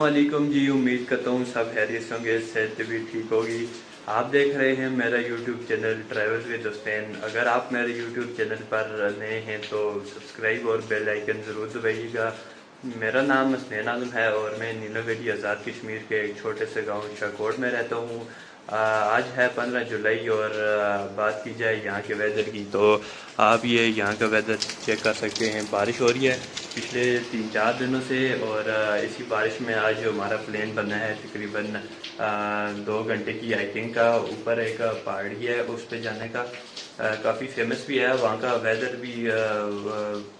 वालेकुम जी। उम्मीद करता हूँ सब खैरियत से होंगे, सेहत भी ठीक होगी। आप देख रहे हैं मेरा YouTube channel travel with Hussain. अगर आप मेरे यूट्यूब चैनल पर नए हैं तो सब्सक्राइब और बेल आइकन ज़रूर दबाइएगा। मेरा नाम हसनैन आज़म है और मैं नीलो वैली आज़ाद कश्मीर के एक छोटे से गांव शाकोट में रहता हूँ। आज है 15 जुलाई और बात की जाए यहाँ के वेदर की तो आप ये यहाँ का वेदर चेक कर सकते हैं। बारिश हो रही है पिछले 3-4 दिनों से और इसी बारिश में आज हमारा प्लान बना है तकरीबन 2 घंटे की हाइकिंग का। ऊपर एक पहाड़ी है उस पर जाने का, काफ़ी फेमस भी है वहाँ का। वेदर भी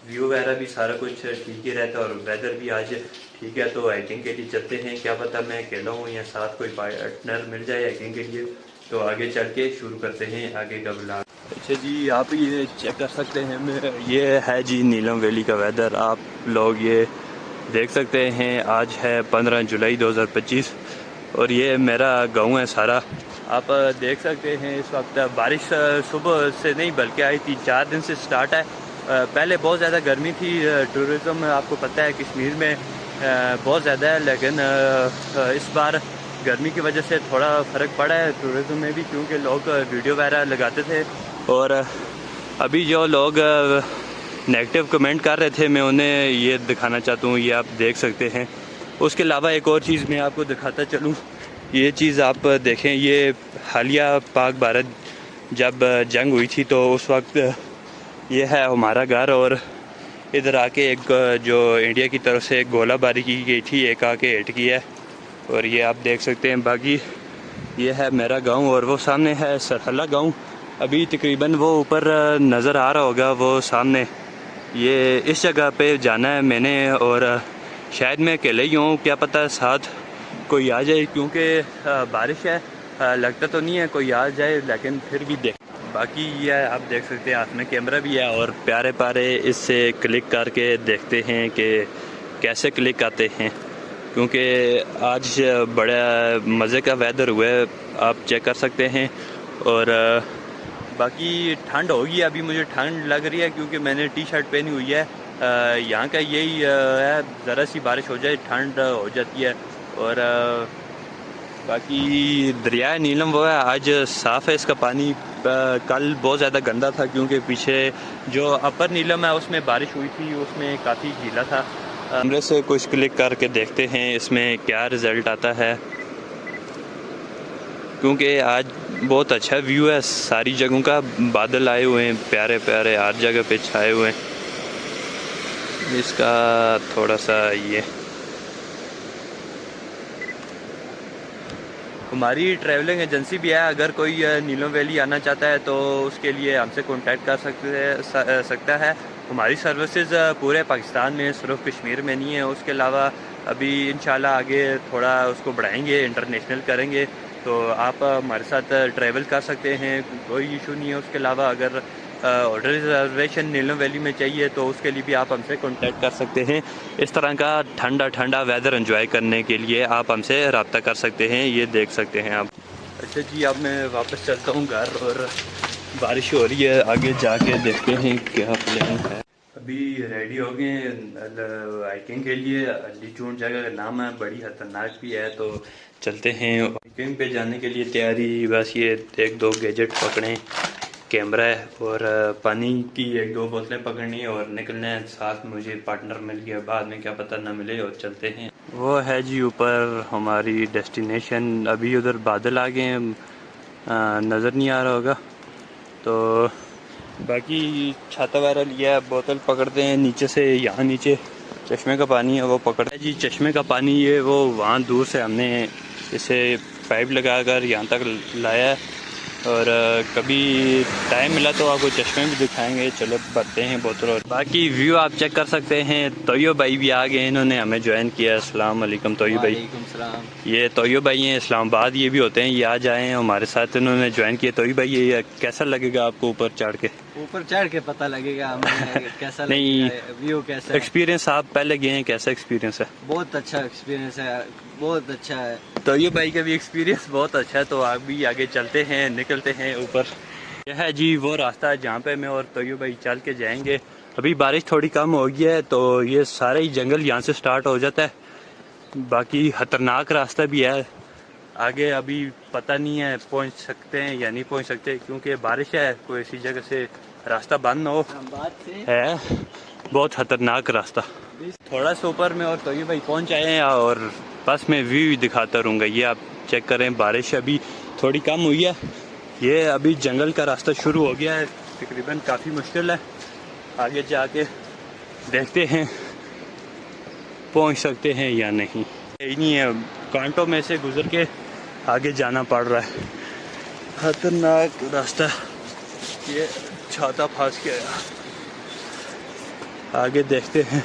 व्यू वगैरह भी सारा कुछ ठीक ही रहता है और वेदर भी आज ठीक है। तो हाइकिंग के लिए चलते हैं। क्या पता मैं अकेला हूँ या साथ कोई पार्टनर मिल जाए हाइकिंग के लिए। तो आगे चल के शुरू करते हैं आगे का ब्लॉग। अच्छा जी, आप ये चेक कर सकते हैं, ये है जी नीलम वैली का वेदर। आप लोग ये देख सकते हैं। आज है 15 जुलाई 2025 और ये मेरा गांव है सारा। आप देख सकते हैं इस वक्त बारिश सुबह से नहीं बल्कि आई 3-4 दिन से स्टार्ट है। पहले बहुत ज़्यादा गर्मी थी। टूरिज़्म आपको पता है कश्मीर में बहुत ज़्यादा है, लेकिन इस बार गर्मी की वजह से थोड़ा फ़र्क पड़ा है टूरिज़्म में भी, क्योंकि लोग वीडियो वगैरह लगाते थे। और अभी जो लोग नेगेटिव कमेंट कर रहे थे मैं उन्हें ये दिखाना चाहता हूँ, ये आप देख सकते हैं। उसके अलावा एक और चीज़ मैं आपको दिखाता चलूँ। ये चीज़ आप देखें, ये हालिया पाक भारत जब जंग हुई थी तो उस वक्त ये है हमारा घर और इधर आके एक जो इंडिया की तरफ से एक गोलाबारी की गई थी, एक आके हिट की है और ये आप देख सकते हैं। बाकी ये है मेरा गांव और वो सामने है सरहला गांव। अभी तकरीबन वो ऊपर नज़र आ रहा होगा वो सामने। ये इस जगह पे जाना है मैंने और शायद मैं अकेले ही हूँ, क्या पता साथ कोई आ जाए, क्योंकि बारिश है। लगता तो नहीं है कोई आ जाए, लेकिन फिर भी देख। बाकी ये आप देख सकते हैं हाथ में कैमरा भी है और प्यारे प्यारे इससे क्लिक करके देखते हैं कि कैसे क्लिक आते हैं, क्योंकि आज बड़ा मज़े का वेदर हुआ है, आप चेक कर सकते हैं। और बाकी ठंड होगी, अभी मुझे ठंड लग रही है क्योंकि मैंने टी शर्ट पहनी हुई है। यहाँ का यही है, ज़रा सी बारिश हो जाए ठंड हो जाती है। और बाकी दरिया नीलम वो है आज साफ़ है, इसका पानी कल बहुत ज़्यादा गंदा था क्योंकि पीछे जो अपर नीलम है उसमें बारिश हुई थी, उसमें काफ़ी गीला था। कैमरे से कुछ क्लिक करके देखते हैं इसमें क्या रिज़ल्ट आता है, क्योंकि आज बहुत अच्छा व्यू है सारी जगहों का। बादल आए हुए हैं प्यारे प्यारे, हर जगह पे छाए हुए हैं। इसका थोड़ा सा ये हमारी ट्रैवलिंग एजेंसी भी है, अगर कोई नीलम वैली आना चाहता है तो उसके लिए हमसे कांटेक्ट कर सकता है। हमारी सर्विसेज पूरे पाकिस्तान में, सिर्फ कश्मीर में नहीं है। उसके अलावा अभी इंशाल्लाह आगे थोड़ा उसको बढ़ाएंगे, इंटरनेशनल करेंगे, तो आप हमारे साथ ट्रैवल कर सकते हैं, कोई इशू नहीं है। उसके अलावा अगर ऑर्डर रिजर्वेशन नीलम वैली में चाहिए तो उसके लिए भी आप हमसे कांटेक्ट कर सकते हैं। इस तरह का ठंडा ठंडा वेदर एंजॉय करने के लिए आप हमसे रब्ता कर सकते हैं, ये देख सकते हैं आप। अच्छा जी, अब मैं वापस चलता हूँ घर और बारिश हो रही है, आगे जाके देखते हैं क्या प्लान है। अभी रेडी हो गए हाइकिंग के लिए। अली चून जगह का नाम है, बड़ी खतरनाक भी है, तो चलते हैं हाइकिंग पे जाने के लिए तैयारी। बस ये 1-2 गैजेट पकड़ें, कैमरा है और पानी की 1-2 बोतलें पकड़नी है और निकलना है। साथ मुझे पार्टनर मिल गया, बाद में क्या पता ना मिले, और चलते हैं। वो है जी ऊपर हमारी डेस्टिनेशन। अभी उधर बादल आ गए हैं, नज़र नहीं आ रहा होगा। तो बाकी छाता वगैरह लिया है, बोतल पकड़ते हैं नीचे से। यहाँ नीचे चश्मे का पानी है वो पकड़ा है जी। चश्मे का पानी ये वो वहाँ दूर से हमने इसे पाइप लगाकर यहाँ तक लाया है और कभी टाइम मिला तो आपको चश्मे भी दिखाएंगे। चलो भरते हैं बोतल। और बाकी व्यू आप चेक कर सकते हैं। तोयो भाई भी आ गए, इन्होंने हमें ज्वाइन किया। अस्सलाम वालेकुम तोयो भाई। ये तोयो भाई हैं इस्लामाबाद, ये भी होते हैं, ये आज आए हैं हमारे साथ, इन्होंने ज्वाइन किया। तोयो भाई ये कैसा लगेगा आपको ऊपर चढ़ के? ऊपर चढ़ के पता लगेगा हमें कैसा नहीं, व्यू कैसा एक्सपीरियंस आप पहले गए हैं, कैसा एक्सपीरियंस है? बहुत अच्छा एक्सपीरियंस है, बहुत अच्छा है। तोयो भाई का भी एक्सपीरियंस बहुत अच्छा है। तो आप भी आगे चलते हैं, निकलते हैं ऊपर। यह है जी वो रास्ता जहाँ पे मैं और तोयो भाई चल के जाएंगे। अभी बारिश थोड़ी कम हो गई है तो ये सारा ही जंगल यहाँ से स्टार्ट हो जाता है बाकी खतरनाक रास्ता भी है आगे, अभी पता नहीं है पहुंच सकते हैं या नहीं पहुंच सकते, क्योंकि बारिश है, कोई ऐसी जगह से रास्ता बंद ना हो है। बहुत खतरनाक रास्ता। थोड़ा सा ऊपर में और तो ये भाई पहुंच आए हैं और बस मैं व्यू दिखाता रहूँगा। ये आप चेक करें, बारिश अभी थोड़ी कम हुई है। ये अभी जंगल का रास्ता शुरू हो गया है, तकरीबन काफ़ी मुश्किल है। आगे जाके देखते हैं पहुंच सकते हैं या नहीं। यही नहीं है, कांटों में से गुजर के आगे जाना पड़ रहा है। खतरनाक रास्ता। ये छाता फंस गया। आगे देखते हैं।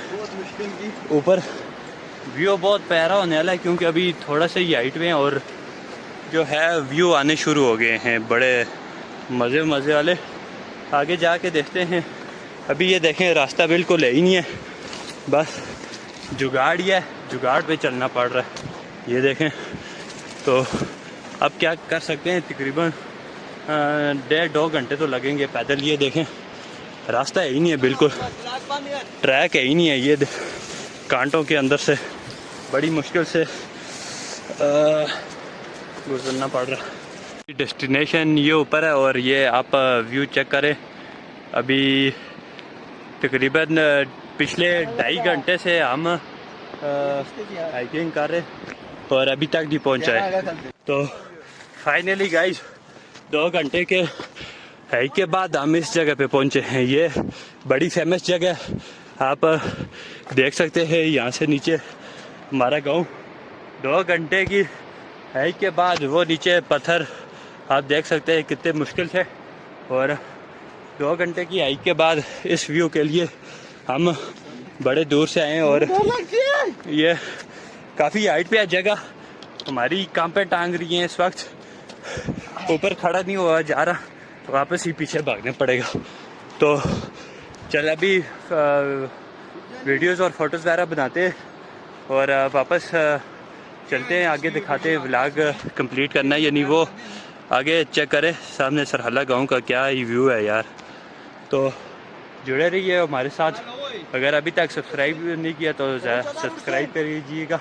ऊपर व्यू बहुत प्यारा होने वाला है, क्योंकि अभी थोड़ा सा ही हाइट में और जो है व्यू आने शुरू हो गए हैं बड़े मज़े वाले। आगे जाके देखते हैं। अभी ये देखें रास्ता बिल्कुल है ही नहीं है, बस जुगाड़ ही है, जुगाड़ पे चलना पड़ रहा है। ये देखें, तो अब क्या कर सकते हैं, तकरीबन 1.5-2 घंटे तो लगेंगे पैदल। ये देखें रास्ता है ही नहीं है, बिल्कुल ट्रैक है ही नहीं है। ये कांटों के अंदर से बड़ी मुश्किल से गुजरना पड़ रहा है। डेस्टिनेशन ये ऊपर है और ये आप व्यू चेक करें। अभी तकरीबन पिछले 2.5 घंटे से हम हाइकिंग कर रहे और अभी तक नहीं पहुंचा है। तो फाइनली गाइस 2 घंटे के हाइक के बाद हम इस जगह पे पहुंचे हैं। ये बड़ी फेमस जगह है, आप देख सकते हैं यहाँ से नीचे हमारा गांव। 2 घंटे की हाइक के बाद वो नीचे पत्थर आप देख सकते हैं कितने मुश्किल थे, और 2 घंटे की हाइक के बाद इस व्यू के लिए हम बड़े दूर से आए हैं। और ये काफ़ी हाइट पे है जगह, हमारी काम पे टांग रही है इस वक्त, ऊपर खड़ा नहीं हुआ जा रहा, वापस ही पीछे भागने पड़ेगा। तो चल अभी वीडियोस और फोटोज़ वगैरह बनाते और वापस चलते हैं, आगे दिखाते हैं। व्लॉग कंप्लीट करना है यानी वो आगे चेक करें सामने सरहला गांव का क्या ही व्यू है यार। तो जुड़े रहिए हमारे साथ। अगर अभी तक सब्सक्राइब नहीं किया तो सब्सक्राइब कर लीजिएगा।